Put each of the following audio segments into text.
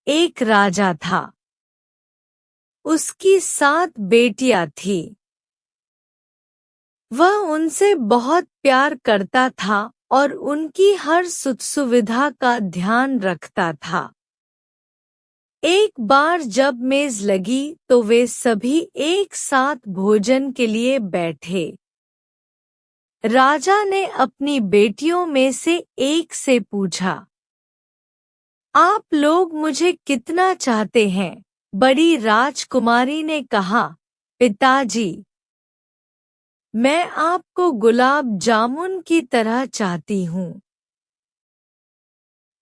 एक राजा था। उसकी 7 बेटियां थीं। वह उनसे बहुत प्यार करता था और उनकी हर सुख सुविधा का ध्यान रखता था। एक बार जब मेज लगी तो वे सभी एक साथ भोजन के लिए बैठे। राजा ने अपनी बेटियों में से एक से पूछा, आप लोग मुझे कितना चाहते हैं? बड़ी राजकुमारी ने कहा, पिताजी, मैं आपको गुलाब जामुन की तरह चाहती हूँ।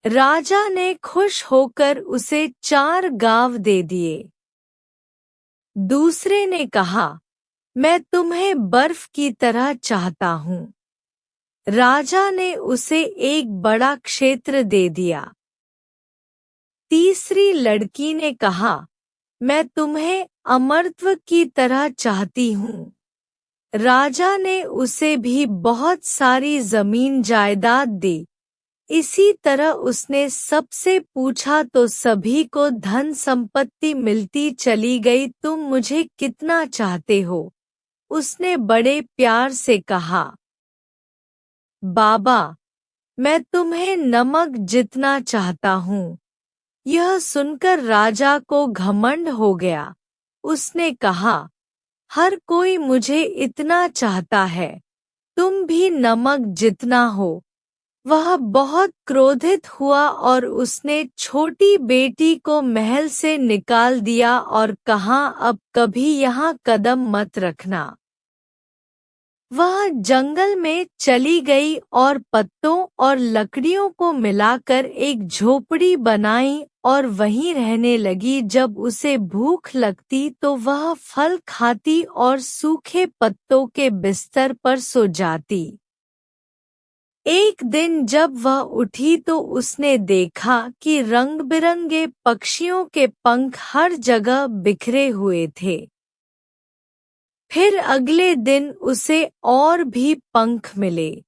राजा ने खुश होकर उसे 4 गाव दे दिए। दूसरे ने कहा, मैं तुम्हें बर्फ की तरह चाहता हूँ। राजा ने उसे एक बड़ा क्षेत्र दे दिया। तीसरी लड़की ने कहा, मैं तुम्हें अमरत्व की तरह चाहती हूँ। राजा ने उसे भी बहुत सारी जमीन जायदाद दी। इसी तरह उसने सबसे पूछा तो सभी को धन संपत्ति मिलती चली गई। तुम मुझे कितना चाहते हो? उसने बड़े प्यार से कहा, बाबा, मैं तुम्हें नमक जितना चाहता हूँ। यह सुनकर राजा को घमंड हो गया। उसने कहा, हर कोई मुझे इतना चाहता है, तुम भी नमक जितना हो। वह बहुत क्रोधित हुआ और उसने छोटी बेटी को महल से निकाल दिया और कहा, अब कभी यहाँ कदम मत रखना। वह जंगल में चली गई और पत्तों और लकड़ियों को मिलाकर एक झोपड़ी बनाई और वहीं रहने लगी। जब उसे भूख लगती तो वह फल खाती और सूखे पत्तों के बिस्तर पर सो जाती। एक दिन जब वह उठी तो उसने देखा कि रंग-बिरंगे पक्षियों के पंख हर जगह बिखरे हुए थे। फिर अगले दिन उसे और भी पंख मिले।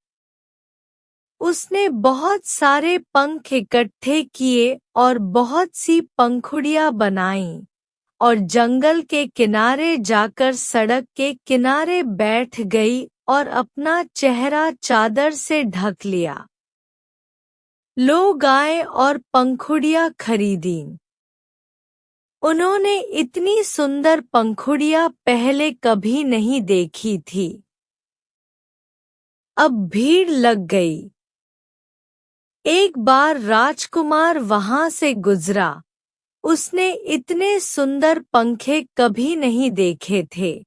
उसने बहुत सारे पंख इकट्ठे किए और बहुत सी पंखुड़ियां बनाईं और जंगल के किनारे जाकर सड़क के किनारे बैठ गई और अपना चेहरा चादर से ढक लिया। लोग आए और पंखुड़ियां खरीदीं। उन्होंने इतनी सुंदर पंखुड़ियां पहले कभी नहीं देखी थी। अब भीड़ लग गई। एक बार राजकुमार वहां से गुजरा। उसने इतने सुंदर पंखे कभी नहीं देखे थे।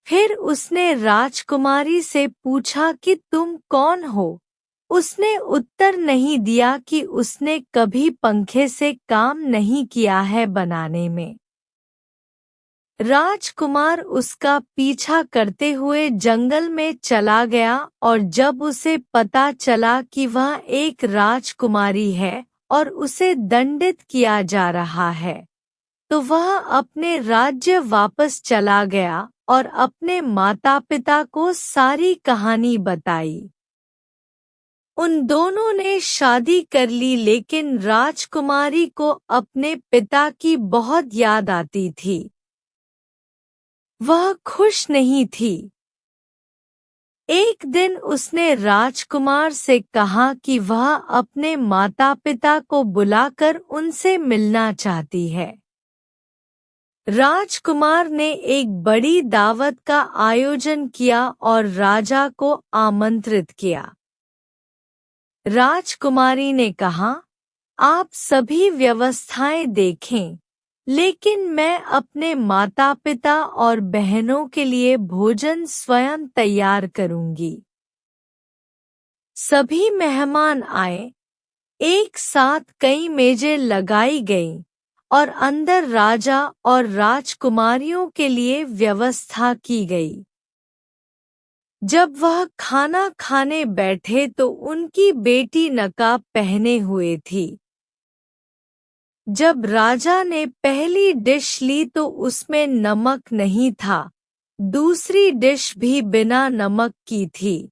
फिर उसने राजकुमारी से पूछा कि तुम कौन हो? उसने उत्तर नहीं दिया कि उसने कभी पंखे से काम नहीं किया है बनाने में। राजकुमार उसका पीछा करते हुए जंगल में चला गया और जब उसे पता चला कि वह एक राजकुमारी है और उसे दंडित किया जा रहा है, तो वह अपने राज्य वापस चला गया और अपने माता-पिता को सारी कहानी बताई। उन दोनों ने शादी कर ली, लेकिन राजकुमारी को अपने पिता की बहुत याद आती थी। वह खुश नहीं थी। एक दिन उसने राजकुमार से कहा कि वह अपने माता-पिता को बुलाकर उनसे मिलना चाहती है। राजकुमार ने एक बड़ी दावत का आयोजन किया और राजा को आमंत्रित किया। राजकुमारी ने कहा, आप सभी व्यवस्थाएं देखें, लेकिन मैं अपने माता-पिता और बहनों के लिए भोजन स्वयं तैयार करूंगी। सभी मेहमान आए। एक साथ कई मेजें लगाई गईं और अंदर राजा और राजकुमारियों के लिए व्यवस्था की गई। जब वह खाना खाने बैठे तो उनकी बेटी नकाब पहने हुए थी। जब राजा ने पहली डिश ली तो उसमें नमक नहीं था। दूसरी डिश भी बिना नमक की थी।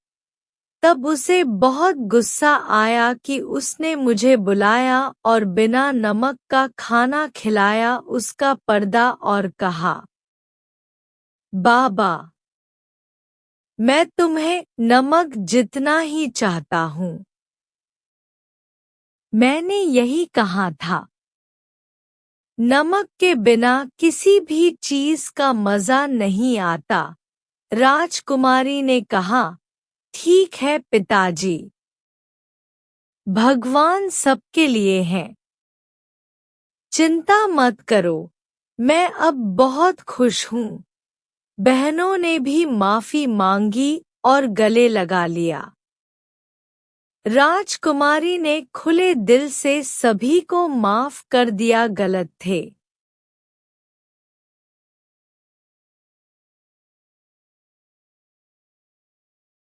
तब उसे बहुत गुस्सा आया कि उसने मुझे बुलाया और बिना नमक का खाना खिलाया उसका पर्दा और कहा, बाबा, मैं तुम्हें नमक जितना ही चाहता हूँ। मैंने यही कहा था। नमक के बिना किसी भी चीज का मजा नहीं आता। राजकुमारी ने कहा, ठीक है पिताजी। भगवान सबके लिए हैं। चिंता मत करो, मैं अब बहुत खुश हूँ। बहनों ने भी माफी मांगी और गले लगा लिया। राजकुमारी ने खुले दिल से सभी को माफ कर दिया गलत थे।